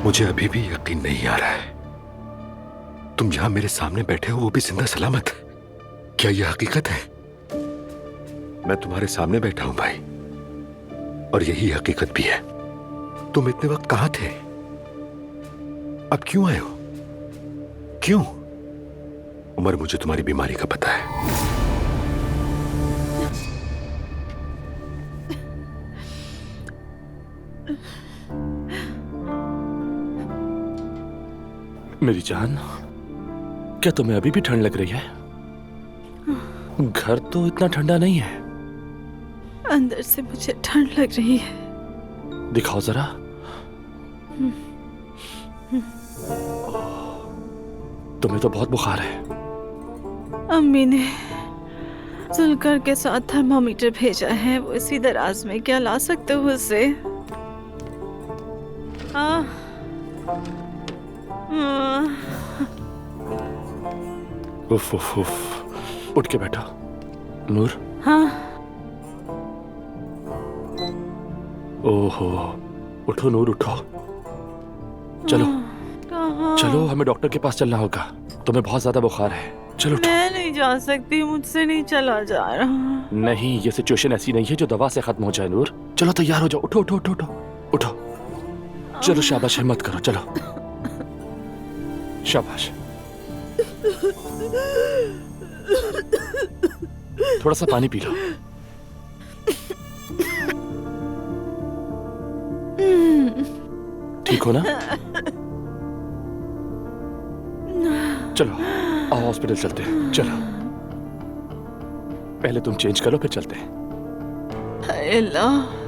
मुझे अभी भी यकीन नहीं आ रहा है, तुम यहां मेरे सामने बैठे हो, वो भी जिंदा सलामत। क्या यह हकीकत है? मैं तुम्हारे सामने बैठा हूं भाई, और यही हकीकत भी है। तुम इतने वक्त कहां थे? अब क्यों आए हो? क्यों? उमर, मुझे तुम्हारी बीमारी का पता है। मेरी जान, क्या तुम्हें अभी भी ठंड लग रही है? घर तो इतना ठंडा नहीं है। अंदर से मुझे ठंड लग रही है। दिखाओ जरा। तुम्हें तो बहुत बुखार है। अम्मी ने जुल्कर के साथ थर्मामीटर भेजा है, वो इसी दराज में, क्या ला सकते हो उसे? उफ उफ उफ। उठ के बैठो नूर। हाँ। ओहो, उठो नूर, उठो। चलो कहाँ? चलो, हमें डॉक्टर के पास चलना होगा। तुम्हें बहुत ज्यादा बुखार है। चलो उठो। मैं नहीं जा सकती, मुझसे नहीं चला जा रहा। नहीं, ये सिचुएशन ऐसी नहीं है जो दवा से खत्म हो जाए नूर। चलो तैयार हो जाओ, उठो उठो उठो उठो उठो। चलो शाबाश, हिम्मत करो, चलो शाबाश। थोड़ा सा पानी पी लो। ठीक हो ना? चलो आओ, हॉस्पिटल चलते हैं। चलो, पहले तुम चेंज करो, फिर चलते हैं। हाय अल्लाह।